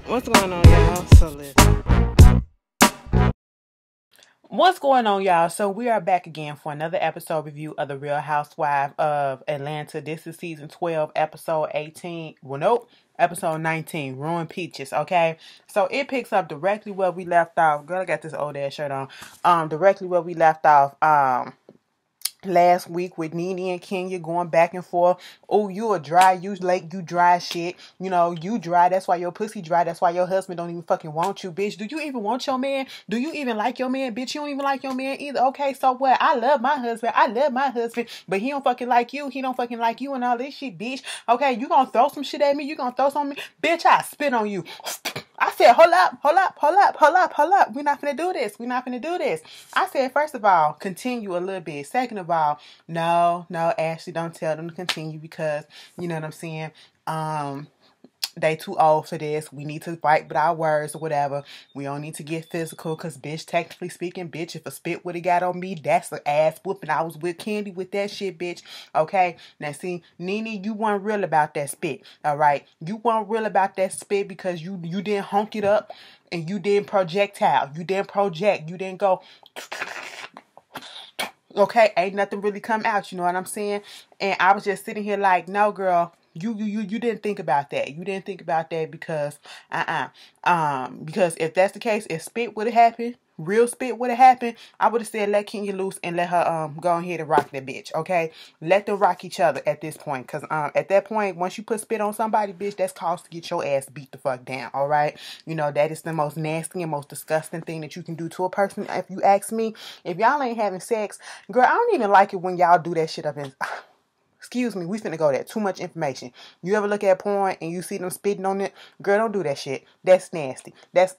What's going on, y'all? So listen. What's going on, y'all? So we are back again for another episode review of The Real Housewives of Atlanta. This is season 12, episode 18. Well, nope, episode 19, Ruined Peaches, okay? So it picks up directly where we left off. Girl, I got this old ass shirt on. Directly where we left off, last week with Nene and Kenya going back and forth. Oh, you a dry, you late, you dry shit. You know, you dry. That's why your pussy dry. That's why your husband don't even fucking want you, bitch. Do you even want your man? Do you even like your man, bitch? You don't even like your man either. Okay, so what? I love my husband. I love my husband, but he don't fucking like you. He don't fucking like you and all this shit, bitch. Okay, you gonna throw some shit at me? You gonna throw some at me? Bitch, I spit on you. I said, hold up. We're not finna do this. We're not finna do this. I said, first of all, continue a little bit. Second of all, no, Ashley, don't tell them to continue because, you know what I'm saying, they too old for this. We need to fight with our words or whatever. We don't need to get physical because, bitch, technically speaking, bitch, if a spit would have got on me, that's an ass whooping. I was with Candy with that shit, bitch. Okay? Now, see, Nene, you weren't real about that spit, all right? You weren't real about that spit because you didn't honk it up and you didn't projectile. You didn't project. You didn't go... Okay? Ain't nothing really come out, you know what I'm saying? And I was just sitting here like, no, girl... You didn't think about that. You didn't think about that because because if that's the case, if spit would have happened, real spit would have happened, I would have said let Kenya loose and let her go ahead and rock that bitch. Okay, let them rock each other at this point, cause at that point, once you put spit on somebody, bitch, that's cause to get your ass beat the fuck down. All right, you know that is the most nasty and most disgusting thing that you can do to a person. If you ask me, if y'all ain't having sex, girl, I don't even like it when y'all do that shit up in. Excuse me, we finna go there. Too much information. You ever look at porn and you see them spitting on it? Girl, don't do that shit. That's nasty. That's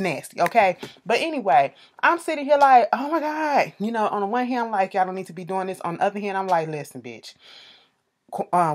nasty, okay? But anyway, I'm sitting here like, oh my God. You know, on the one hand, I'm like, y'all don't need to be doing this. On the other hand, I'm like, listen, bitch.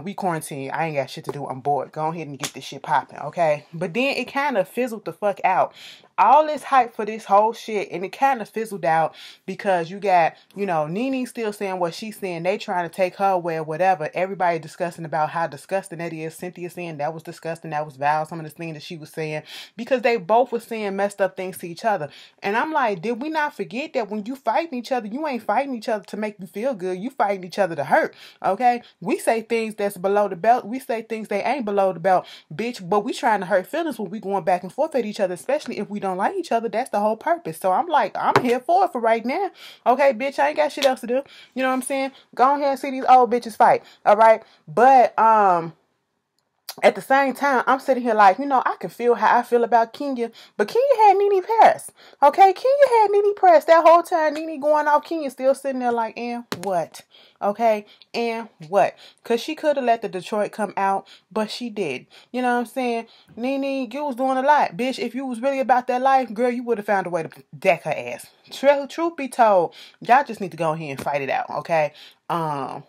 We quarantine. I ain't got shit to do. I'm bored. Go ahead and get this shit popping, okay? But then it kind of fizzled the fuck out. All this hype for this whole shit, and it kind of fizzled out because you got, you know, Nene still saying what she's saying. They trying to take her away or whatever. Everybody discussing about how disgusting that is. Cynthia saying that was disgusting. That was Val. Some of the things that she was saying because they both were saying messed up things to each other. And I'm like, did we not forget that when you fighting each other, you ain't fighting each other to make you feel good. You fighting each other to hurt, okay? We say things that's below the belt. We say things they ain't below the belt, bitch. But we trying to hurt feelings when we going back and forth at each other, especially if we don't like each other. That's the whole purpose. So I'm like, I'm here for it for right now. Okay, bitch, I ain't got shit else to do. You know what I'm saying? Go ahead and see these old bitches fight. All right. But at the same time, I'm sitting here like, you know, I can feel how I feel about Kenya, but Kenya had Nene pressed. Okay, Kenya had Nene pressed that whole time. Nene going off, Kenya still sitting there like, and what? Okay, and what? Because she could have let the Detroit come out, but she did. You know what I'm saying? Nene, you was doing a lot. Bitch, if you was really about that life, girl, you would have found a way to deck her ass. Truth be told, y'all just need to go ahead and fight it out, okay?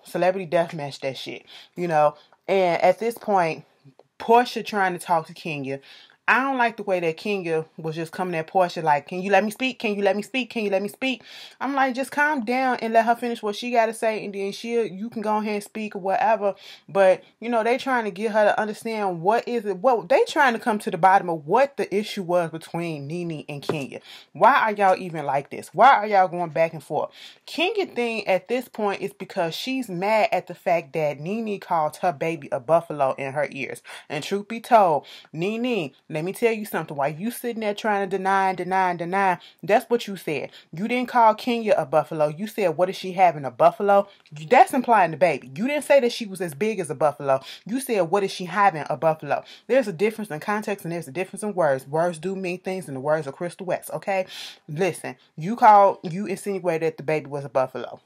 Celebrity deathmatch that shit, you know? And at this point, Portia trying to talk to Kenya. I don't like the way that Kenya was just coming at Portia like, can you let me speak? Can you let me speak? Can you let me speak? I'm like, just calm down and let her finish what she got to say, and then you can go ahead and speak or whatever. But, you know, they trying to get her to understand what they trying to come to the bottom of what the issue was between Nene and Kenya. Why are y'all even like this? Why are y'all going back and forth? Kenya thing at this point is because she's mad at the fact that Nene called her baby a buffalo in her ears. And truth be told, Nene, let me tell you something. While you sitting there trying to deny, that's what you said. You didn't call Kenya a buffalo. You said, what is she having, a buffalo? That's implying the baby. You didn't say that she was as big as a buffalo. You said, what is she having, a buffalo? There's a difference in context and there's a difference in words. Words do mean things and the words are crystal west, okay? Listen, you insinuated that the baby was a buffalo.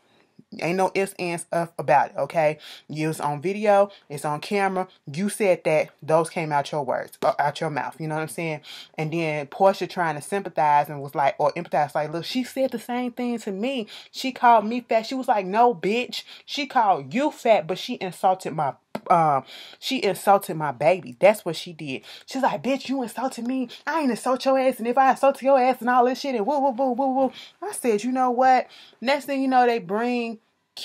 Ain't no ifs, ands, about it, okay? You was on video, it's on camera. You said that those came out your words, out your mouth. You know what I'm saying? And then Portia trying to sympathize and was like, or empathize, like, look, she said the same thing to me. She called me fat. She was like, no, bitch. She called you fat, but she insulted my baby. That's what she did. She's like, bitch, you insulted me. I ain't insult your ass. And if I insult your ass and all this shit and woo. I said, you know what? Next thing you know, they bring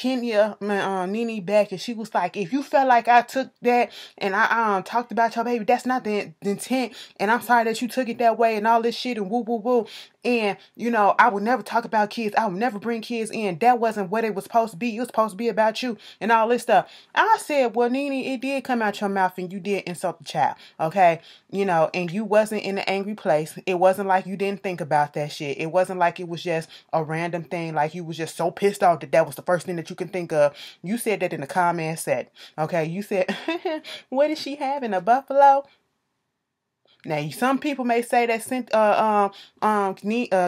Nene back, and she was like, if you felt like I took that and I talked about your baby, that's not the intent, and I'm sorry that you took it that way and all this shit and woo woo woo. And, you know, I would never talk about kids. I would never bring kids in. That wasn't what it was supposed to be. It was supposed to be about you and all this stuff. I said, well, Nene, it did come out your mouth and you did insult the child. Okay. You know, and you wasn't in an angry place. It wasn't like you didn't think about that shit. It wasn't like it was just a random thing. Like you was just so pissed off that that was the first thing that you can think of. You said that in the comment set. Okay. You said, what is she having? A buffalo? Now, some people may say that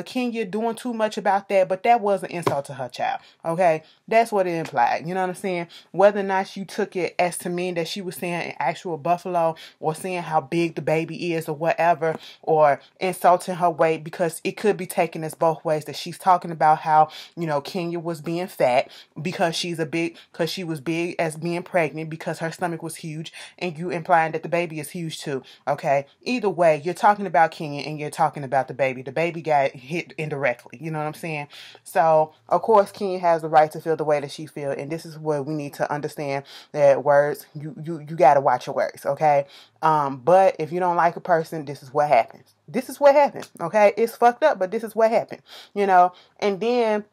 Kenya doing too much about that, but that was an insult to her child. Okay, that's what it implied. You know what I'm saying? Whether or not you took it as to mean that she was saying an actual buffalo, or saying how big the baby is, or whatever, or insulting her weight, because it could be taken as both ways. That she's talking about how, you know, Kenya was being fat because she was big as being pregnant, because her stomach was huge, and you implying that the baby is huge too. Okay, either way, you're talking about Kenya and you're talking about the baby. The baby got hit indirectly. You know what I'm saying? So, of course, Kenya has the right to feel the way that she feels. And this is where we need to understand that words, you got to watch your words, okay? But if you don't like a person, this is what happens. This is what happens, okay? It's fucked up, but this is what happened, you know? And then,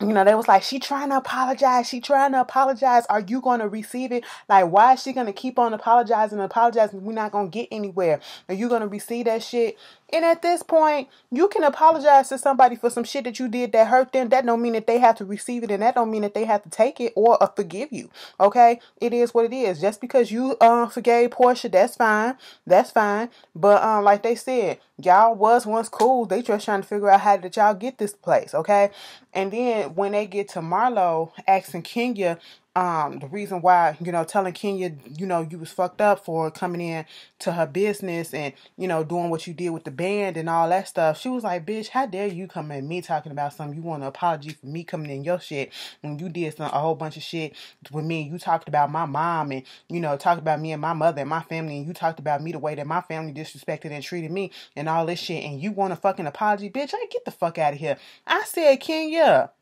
you know, they was like, she trying to apologize. She trying to apologize. Are you going to receive it? Like, why is she going to keep on apologizing and apologizing? We're not going to get anywhere. Are you going to receive that shit? And at this point, you can apologize to somebody for some shit that you did that hurt them. That don't mean that they have to receive it, and that don't mean that they have to take it or forgive you. Okay? It is what it is. Just because you forgave Portia, that's fine. That's fine. But like they said, y'all was once cool. They just trying to figure out how did y'all get this place, okay? And then when they get to Marlo asking Kenya, the reason why, you know, telling Kenya, you know, you was fucked up for coming in to her business and, you know, doing what you did with the band and all that stuff. She was like, bitch, how dare you come at me talking about something? You want an apology for me coming in your shit when you did a whole bunch of shit with me. You talked about my mom and, you know, talked about me and my mother and my family, and you talked about me the way that my family disrespected and treated me and all this shit, and you want a fucking apology? Bitch, I get the fuck out of here. I said, Kenya,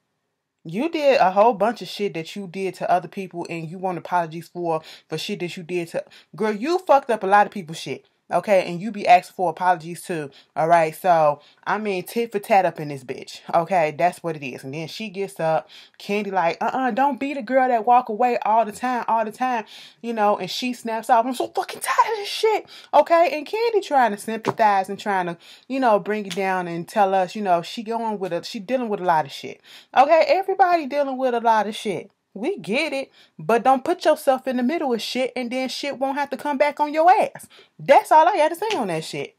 you did a whole bunch of shit that you did to other people, and you want apologies for shit that you did to... Girl, you fucked up a lot of people's shit. Okay, and you be asking for apologies too. Alright, so, I mean, tit for tat up in this bitch. Okay, that's what it is. And then she gets up. Candy like, don't be the girl that walk away all the time. You know, and she snaps off. I'm so fucking tired of this shit. Okay, and Candy trying to sympathize and trying to, you know, bring it down and tell us, you know, she dealing with a lot of shit. Okay, everybody dealing with a lot of shit. We get it, but don't put yourself in the middle of shit, and then shit won't have to come back on your ass. That's all I got to say on that shit.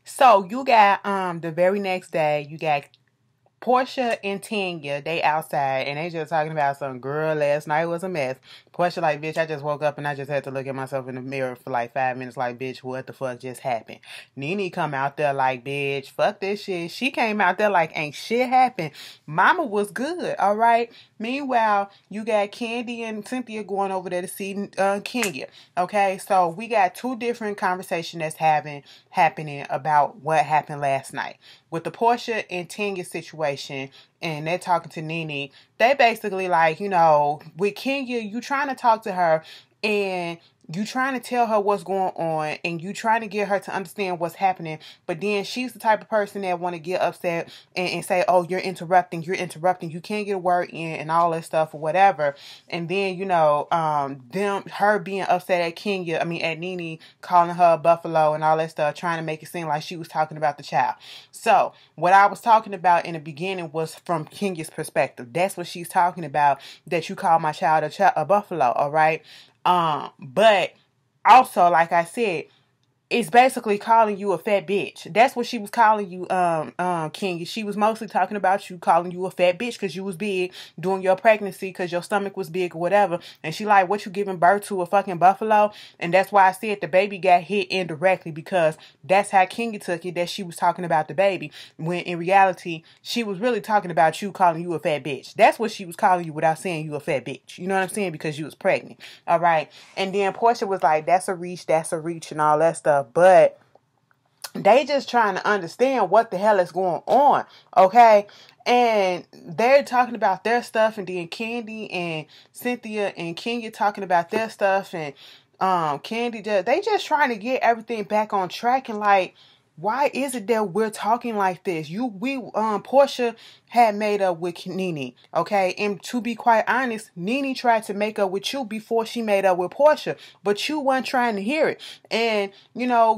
So you got the very next day, you got Portia and Tanya, they outside, and they just talking about some girl last night was a mess. Portia like, bitch, I just woke up and I just had to look at myself in the mirror for like 5 minutes like, bitch, what the fuck just happened? Nene come out there like, bitch, fuck this shit. She came out there like, ain't shit happened. Mama was good, alright? Meanwhile, you got Candy and Cynthia going over there to see Kenya. Okay, so we got two different conversations that's happening about what happened last night. With the Portia and Tanya situation, and they're talking to Nene, they basically like, you know, with Kenya, you trying to talk to her and you trying to tell her what's going on, and you trying to get her to understand what's happening, but then she's the type of person that want to get upset and say, oh, you're interrupting, you can't get a word in and all that stuff or whatever. And then, you know, her being upset at Kenya, at Nene, calling her a buffalo and all that stuff, trying to make it seem like she was talking about the child. So what I was talking about in the beginning was from Kenya's perspective. That's what she's talking about, that you call my child a buffalo, all right? But also, like I said, it's basically calling you a fat bitch. That's what she was calling you, Kenya. She was mostly talking about you, calling you a fat bitch because you was big during your pregnancy, because your stomach was big or whatever. And she like, what, you giving birth to a fucking buffalo? And that's why I said the baby got hit indirectly, because that's how Kenya took it, that she was talking about the baby, when in reality, she was really talking about you, calling you a fat bitch. That's what she was calling you without saying you a fat bitch. You know what I'm saying? Because you was pregnant. All right. And then Portia was like, that's a reach and all that stuff. But They just trying to understand what the hell is going on, okay? And they're talking about their stuff, and then Candy and Cynthia and Kenya talking about their stuff, and Candy they just trying to get everything back on track. And like, why is it that we're talking like this? Portia had made up with Nene, okay? And to be quite honest, Nene tried to make up with you before she made up with Portia, but you weren't trying to hear it. And you know,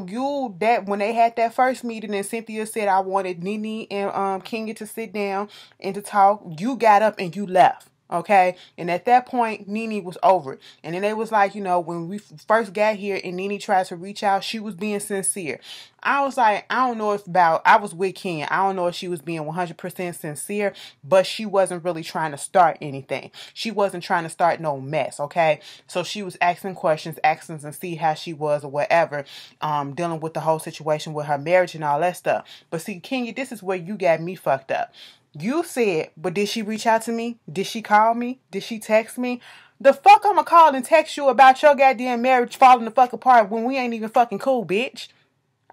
when they had that first meeting and Cynthia said I wanted Nene and Kenya to sit down and to talk, you got up and you left. Okay, and at that point, Nene was over it. And then they was like, you know, when we first got here and Nene tried to reach out, she was being sincere. I was like, I don't know I was with Kenya. I don't know if she was being 100% sincere, but she wasn't really trying to start anything. She wasn't trying to start no mess, okay? So she was asking questions, asking and see how she was or whatever, dealing with the whole situation with her marriage and all that stuff. But see, Kenya, this is where you got me fucked up. You said, but did she reach out to me? Did she call me? Did she text me? The fuck I'ma call and text you about your goddamn marriage falling the fuck apart when we ain't even fucking cool, bitch?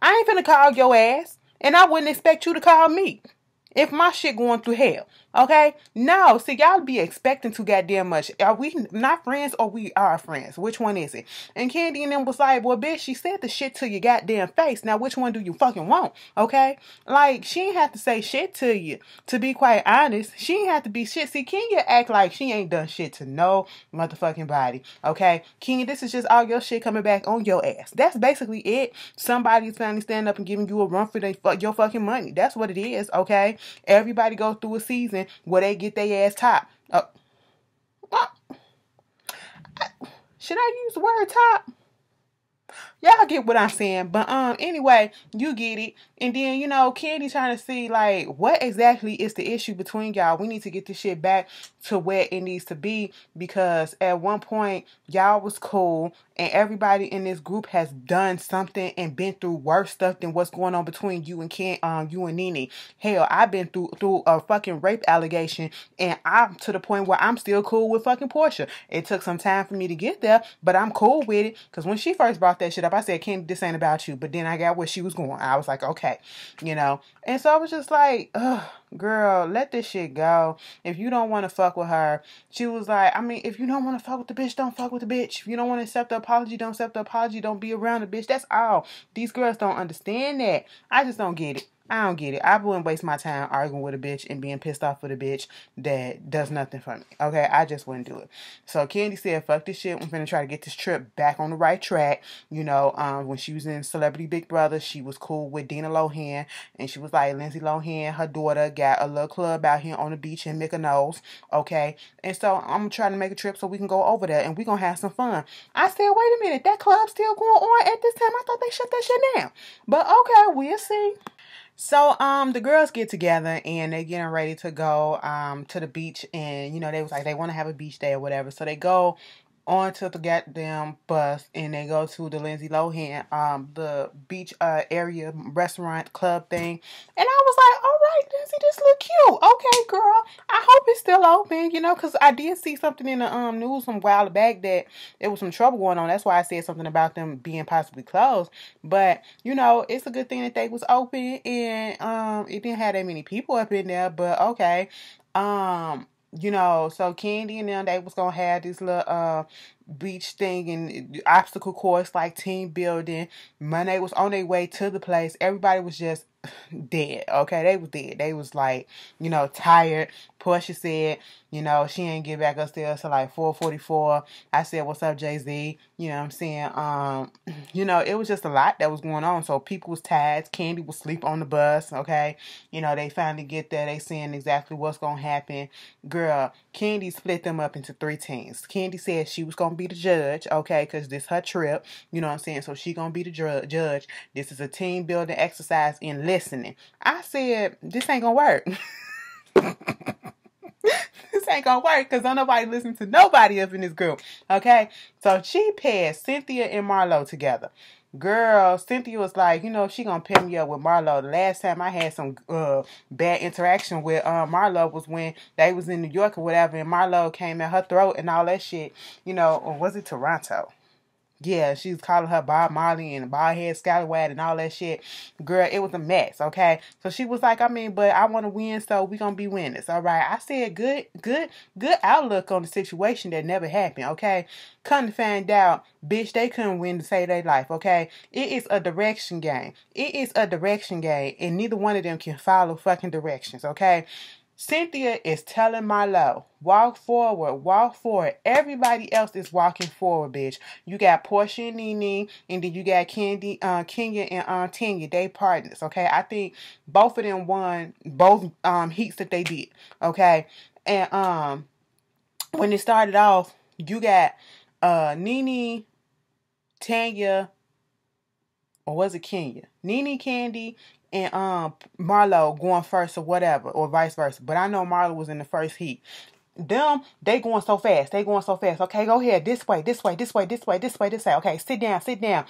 I ain't finna call your ass, and I wouldn't expect you to call me if my shit going through hell. Okay? No, see, y'all be expecting too goddamn much. Are we not friends or we are friends? Which one is it? And Candy and them was like, well, bitch, she said the shit to your goddamn face. Now, which one do you fucking want? Okay? Like, she ain't have to say shit to you. To be quite honest, she ain't have to be shit. See, Kenya act like she ain't done shit to no motherfucking body. Okay? Kenya, this is just all your shit coming back on your ass. That's basically it. Somebody's finally standing up and giving you a run for your fucking money. That's what it is. Okay? Everybody goes through a season where they get their ass top. Should I use the word top? Y'all get what I'm saying. But anyway, you get it. And then, you know, Candy trying to see, like, what exactly is the issue between y'all. We need to get this shit back to where it needs to be, because at one point, y'all was cool, and everybody in this group has done something and been through worse stuff than what's going on between you and you and Nene. Hell, I've been through a fucking rape allegation, and I'm to the point where I'm still cool with fucking Portia. It took some time for me to get there, but I'm cool with it, because when she first brought that shit up, I said, Candy, this ain't about you. But then I got where she was going. I was like, okay, you know. And so I was just like, ugh, girl, let this shit go. If you don't want to fuck with her, she was like, I mean, if you don't want to fuck with the bitch, don't fuck with the bitch. If you don't want to accept the apology, don't accept the apology. Don't be around the bitch. That's all. These girls don't understand that. I just don't get it. I don't get it. I wouldn't waste my time arguing with a bitch and being pissed off with a bitch that does nothing for me. Okay? I just wouldn't do it. So Candy said, fuck this shit. I'm finna try to get this trip back on the right track. You know, when she was in Celebrity Big Brother, she was cool with Dina Lohan. And she was like, Lindsay Lohan, her daughter, got a little club out here on the beach in Mykonos. Okay? And so I'm trying to make a trip so we can go over there and we gonna have some fun. I said, wait a minute. That club's still going on at this time? I thought they shut that shit down. But okay, we'll see. So, the girls get together and they getting ready to go, to the beach, and, you know, they was like, they want to have a beach day or whatever. So they go onto the goddamn bus and they go to the Lindsay Lohan, the beach, area restaurant club thing. And I was like, all right, Lindsay, this look cute. Okay, girl. I hope it's still open, you know, because I did see something in the, news some while back that there was some trouble going on. That's why I said something about them being possibly closed. But, you know, it's a good thing that they was open, and, it didn't have that many people up in there, but okay. You know, so Candy and them, they was gonna have this little beach thing and obstacle course, like team building. Monday was on their way to the place. Everybody was just dead. Okay, they was dead. They was like, you know, tired. Portia said, you know, she ain't get back upstairs till like 4:44. I said, what's up, Jay-Z? You know what I'm saying? You know, it was just a lot that was going on. So people was tired. Candy was asleep on the bus. Okay. You know, they finally get there. They seeing exactly what's going to happen. Girl, Candy split them up into 3 teams. Candy said she was going to be the judge. Okay. Because this her trip. You know what I'm saying? So she going to be the judge. This is a team building exercise in listening. I said, this ain't going to work. This ain't gonna work because don't nobody listen to nobody up in this group. Okay? So she paired Cynthia and Marlo together. Girl, Cynthia was like, you know, she gonna pair me up with Marlo. The last time I had some bad interaction with Marlo was when they was in New York or whatever, and Marlo came at her throat and all that shit. You know, or was it Toronto? Yeah, she was calling her Bob Marley and bald head scallywag and all that shit. Girl, it was a mess, okay? So she was like, I mean, but I want to win, so we gonna be winners, all right? I said good outlook on the situation that never happened, okay? Come to find out, bitch, they couldn't win to save their life, okay? It is a direction game. It is a direction game, and neither one of them can follow fucking directions, okay? Cynthia is telling Marlo, walk forward, walk forward. Everybody else is walking forward, bitch. You got Portia and Nene, and then you got Kenya and Tanya. They partners, okay? I think both of them won both heats that they did, okay? And when it started off, you got Nene, Tanya, or was it Kenya? Nene, Candy, and Marlo going first or whatever, or vice versa. But I know Marlo was in the first heat. Them, they going so fast. They going so fast. Okay, go ahead. This way, this way, this way, this way, this way, this way. Okay, sit down, sit down.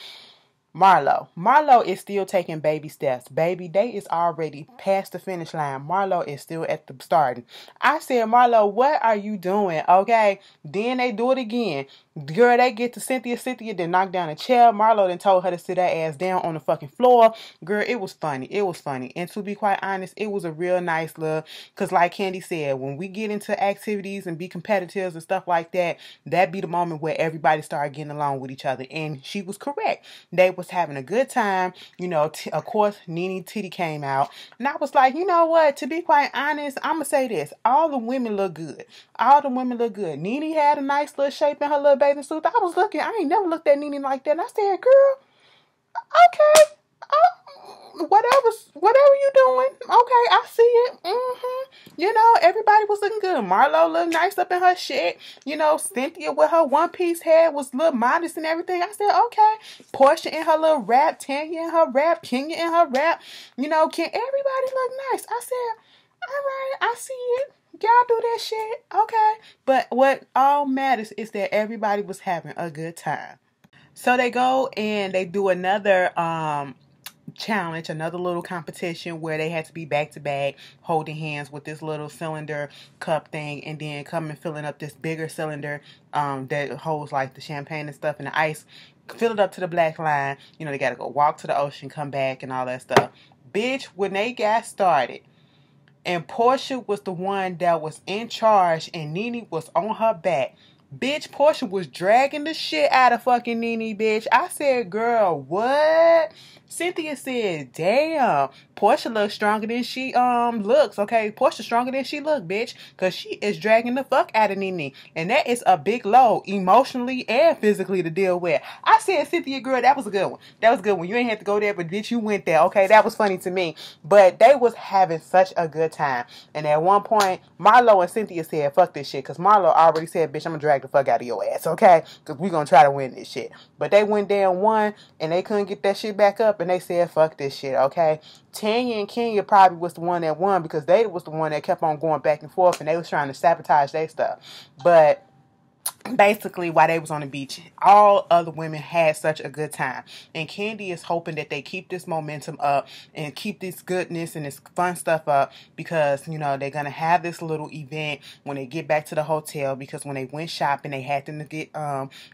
Marlo is still taking baby steps. Baby, they is already past the finish line. Marlo is still at the starting. I said, Marlo, what are you doing? Okay. Then they do it again. Girl, they get to Cynthia. Cynthia then knocked down a chair. Marlo then told her to sit her ass down on the fucking floor. Girl, it was funny. It was funny. And to be quite honest, it was a real nice look. Because like Candy said, when we get into activities and be competitive and stuff like that, that be the moment where everybody started getting along with each other. And she was correct. They was having a good time. You know, of course, Nene Titty came out. And I was like, you know what? To be quite honest, I'm going to say this. All the women look good. All the women look good. Nene had a nice little shape in her little bathing suit. I was looking. I ain't never looked at Nene like that. And I said, girl, okay. Whatever you doing. Okay, I see it. You know, everybody was looking good. Marlo looked nice up in her shit. You know, Cynthia with her one-piece hair was a little modest and everything. I said, okay. Portia in her little wrap. Tanya in her wrap. Kenya in her wrap. You know, can everybody look nice? I said, all right, I see it. Y'all do that shit. Okay. But what all matters is that everybody was having a good time. So they go and they do another challenge, another little competition where they had to be back to back holding hands with this little cylinder cup thing, and then come and filling up this bigger cylinder that holds like the champagne and stuff and the ice, fill it up to the black line. You know, they got to go walk to the ocean, come back and all that stuff. Bitch, when they got started and Portia was the one that was in charge and Nene was on her back, bitch, Portia was dragging the shit out of fucking Nene, bitch. I said, girl, what? Cynthia said, damn, Portia looks stronger than she looks, okay? Portia stronger than she look, bitch, because she is dragging the fuck out of Nene. And that is a big load, emotionally and physically, to deal with. I said, Cynthia, girl, that was a good one. That was a good one. You ain't have to go there, but bitch, you went there, okay? That was funny to me. But they was having such a good time. And at one point, Marlo and Cynthia said, fuck this shit, because Marlo already said, bitch, I'm gonna drag the fuck out of your ass, okay? Because we gonna try to win this shit. But they went down one, and they couldn't get that shit back up, and they said, fuck this shit, okay? Tanya and Kenya probably was the one that won because they was the one that kept on going back and forth, and they was trying to sabotage their stuff. But basically, while they was on the beach, all other women had such a good time. And Candy is hoping that they keep this momentum up and keep this goodness and this fun stuff up, because, you know, they're going to have this little event when they get back to the hotel, because when they went shopping, they had them to get,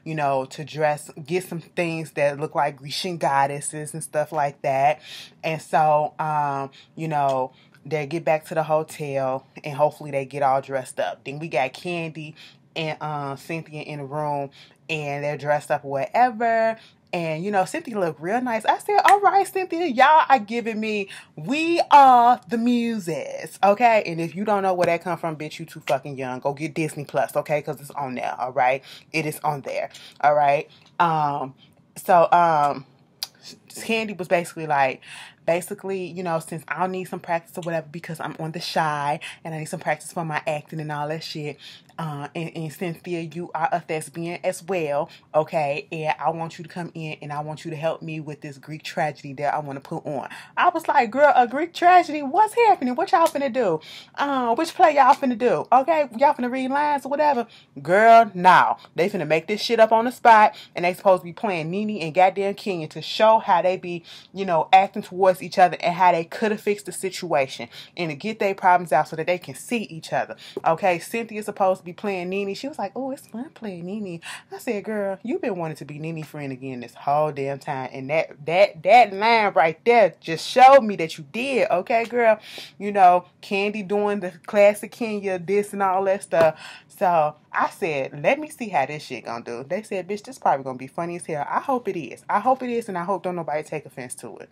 you know, to dress, get some things that look like Grecian goddesses and stuff like that. And so, you know, they get back to the hotel and hopefully they get all dressed up. Then we got Candy and Cynthia in the room, and they're dressed up or whatever. And, you know, Cynthia looked real nice. I said, all right, Cynthia, y'all are giving me, we are the muses, okay? And if you don't know where that come from, bitch, you too fucking young. Go get Disney Plus, okay? Because it's on there, all right? It is on there, all right? Candy was basically like, you know, since I'll need some practice or whatever because I'm on the shy and I need some practice for my acting and all that shit. And Cynthia, you are a thespian as well, okay? And I want you to come in and I want you to help me with this Greek tragedy that I want to put on. I was like, girl, a Greek tragedy? What's happening? What y'all finna do? Which play y'all finna do? Okay, y'all finna read lines or whatever? Girl, no. They finna make this shit up on the spot, and they supposed to be playing Nene and goddamn Kenya to show how they be, you know, acting towards towards each other and how they could have fixed the situation and to get their problems out so that they can see each other. Okay, Cynthia's supposed to be playing Nene. She was like, oh, it's fun playing Nene. I said, girl, you've been wanting to be Nene friend again this whole damn time. And that line right there just showed me that you did. Okay, girl. You know, Candy doing the classic Kenya, this and all that stuff. So I said, let me see how this shit gonna do. They said, bitch, this probably gonna be funny as hell. I hope it is. I hope it is, and I hope don't nobody take offense to it.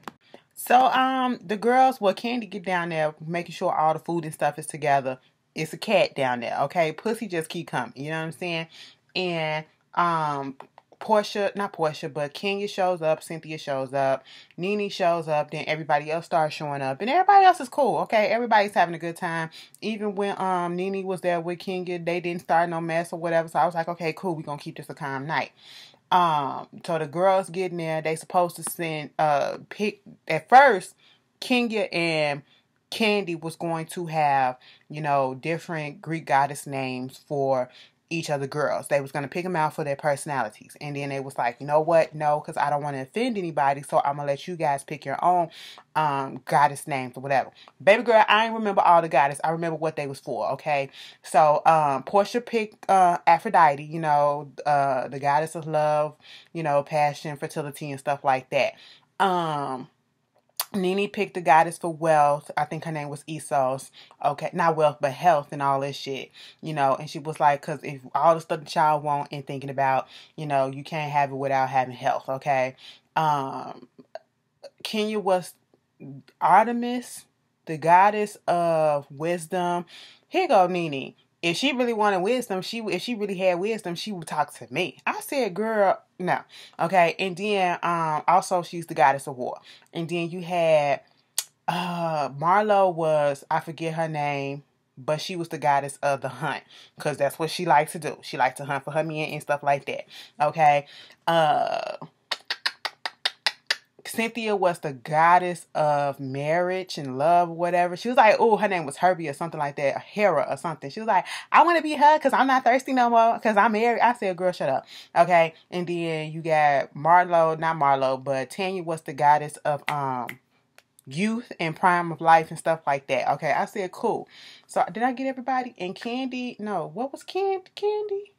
So the girls, well, Candy get down there making sure all the food and stuff is together. It's a cat down there, okay? Pussy just keep coming, you know what I'm saying? And not Portia, but Kenya shows up, Cynthia shows up, Nene shows up, then everybody else starts showing up, and everybody else is cool, okay? Everybody's having a good time. Even when Nene was there with Kenya, they didn't start no mess or whatever, so I was like, okay, cool, we're gonna keep this a calm night. So the girls getting there, they supposed to send pick at first, Kenya and Candy was going to have, you know, different Greek goddess names for each of the girls. They was going to pick them out for their personalities. And then they was like, you know what? No, because I don't want to offend anybody. So I'm going to let you guys pick your own goddess names or whatever. Baby girl, I ain't remember all the goddess. I remember what they was for, okay? So Portia picked Aphrodite, you know, the goddess of love, you know, passion, fertility, and stuff like that. Nene picked the goddess for wealth. I think her name was Essos. Okay, not wealth, but health and all this shit. You know, and she was like, because if all the stuff the child want and thinking about, you know, you can't have it without having health, okay? Kenya was Artemis, the goddess of wisdom. Here go Nene. If she really wanted wisdom, if she really had wisdom, she would talk to me. I said, girl, no. Okay. And then also she's the goddess of war. And then you had Marlo was, I forget her name, but she was the goddess of the hunt. Because that's what she likes to do. She likes to hunt for her men and stuff like that. Okay. Cynthia was the goddess of marriage and love or whatever. She was like, oh, her name was Herbie or something like that. Hera or something. She was like, I want to be her because I'm not thirsty no more because I'm married. I said, girl, shut up. Okay. And then you got Marlo, not Marlo, but Tanya was the goddess of youth and prime of life and stuff like that. Okay. I said, cool. So did I get everybody? And Candy, no, what was Candy?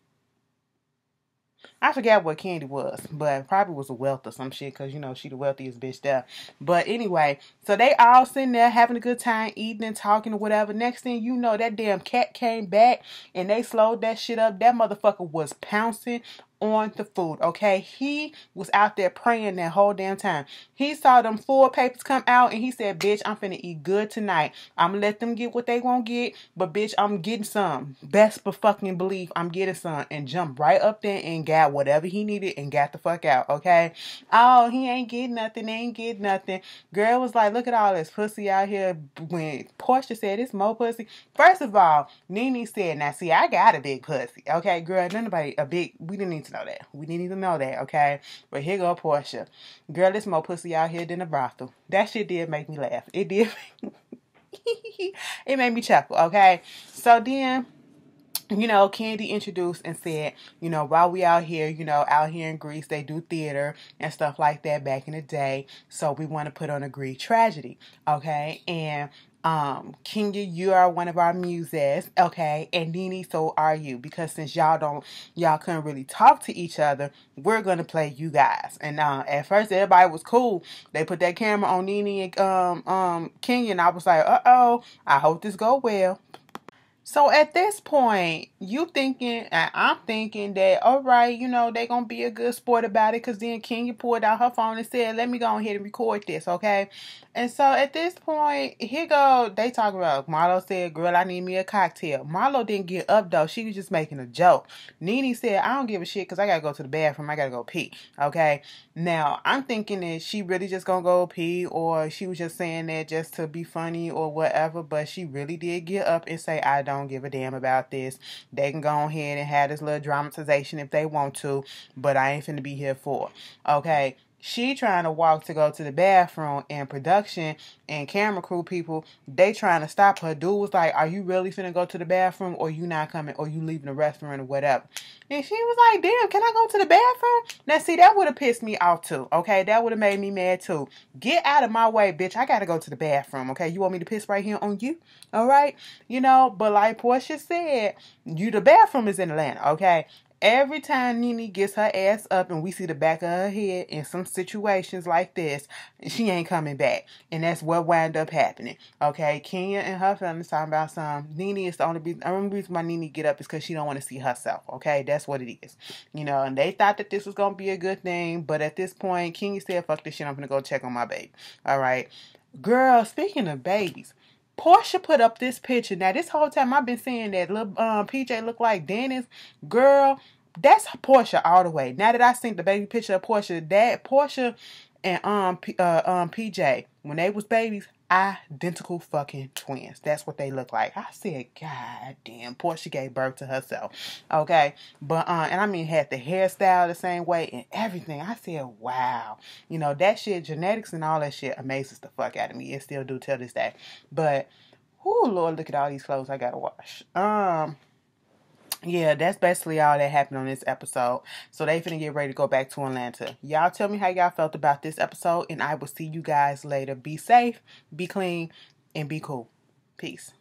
I forgot what Candy was, but probably was a wealth or some shit because, you know, she the wealthiest bitch there. But anyway, so they all sitting there having a good time, eating and talking or whatever. Next thing you know, that damn cat came back and they slowed that shit up. That motherfucker was pouncing on the food, okay? He was out there praying that whole damn time. He saw them 4 papers come out and he said, bitch, I'm finna eat good tonight. I'm gonna let them get what they won't get, but bitch, I'm getting some. Best but fucking believe I'm getting some. And jumped right up there and got whatever he needed and got the fuck out, okay? Oh, he ain't getting nothing, ain't getting nothing. Girl was like, look at all this pussy out here. When Portia said, it's more pussy. First of all, Nene said, now see, I got a big pussy, okay? Girl, nobody, we didn't need to know that. We didn't even know that, okay? But here go Portia. Girl, there's more pussy out here than a brothel. That shit did make me laugh. It did. It made me chuckle, okay? So then, you know, Candy introduced and said, you know, while we out here, you know, out here in Greece, they do theater and stuff like that back in the day. So we want to put on a Greek tragedy, okay? And Kenya, you are one of our muses, okay, and Nene, so are you, because since y'all couldn't really talk to each other, we're gonna play you guys. And at first everybody was cool. They put that camera on Nene and Kenya, and I was like, uh-oh, I hope this go well. So at this point, you thinking, and I'm thinking that, all right, you know, they gonna be a good sport about it, because then Kenya pulled out her phone and said, let me go ahead and record this, okay? And so at this point, here go, they talk about, Marlo said, girl, I need me a cocktail. Marlo didn't get up, though. She was just making a joke. Nene said, I don't give a shit, because I gotta go to the bathroom. I gotta go pee, okay? Now, I'm thinking that she really just gonna go pee, or she was just saying that just to be funny or whatever, but she really did get up and say, I don't give a damn about this. They can go ahead and have this little dramatization if they want to, but I ain't finna be here for. Okay. She trying to walk to go to the bathroom, and production and camera crew people, they trying to stop her. Dude was like, are you really finna go to the bathroom, or you not coming, or you leaving the restaurant or whatever? And she was like, damn, can I go to the bathroom? Now see, that would have pissed me off too, okay? That would have made me mad too. Get out of my way, bitch. I gotta go to the bathroom, okay? You want me to piss right here on you? All right? You know, but like Portia said, the bathroom is in Atlanta, okay? Every time Nene gets her ass up and we see the back of her head in some situations like this, she ain't coming back. And that's what wound up happening. Okay, Kenya and her family talking about some. Nene is the only reason why Nene get up is because she don't want to see herself. Okay, that's what it is. You know, and they thought that this was going to be a good thing. But at this point, Kenya said, fuck this shit, I'm going to go check on my baby. All right. Girl, speaking of babies, Portia put up this picture. Now, this whole time I've been seeing that little PJ look like Dennis. Girl, that's Portia all the way. Now that I seen the baby picture of Portia, that Portia and PJ, when they was babies, identical fucking twins. That's what they look like. I said, God damn, Portia gave birth to herself. Okay, but and I mean, had the hairstyle the same way and everything. I said, wow, you know, that shit, genetics and all that shit amazes the fuck out of me. It still do till this day. But, oh Lord, look at all these clothes I gotta wash. Yeah, that's basically all that happened on this episode. So they finna get ready to go back to Atlanta. Y'all tell me how y'all felt about this episode, and I will see you guys later. Be safe, be clean, and be cool. Peace.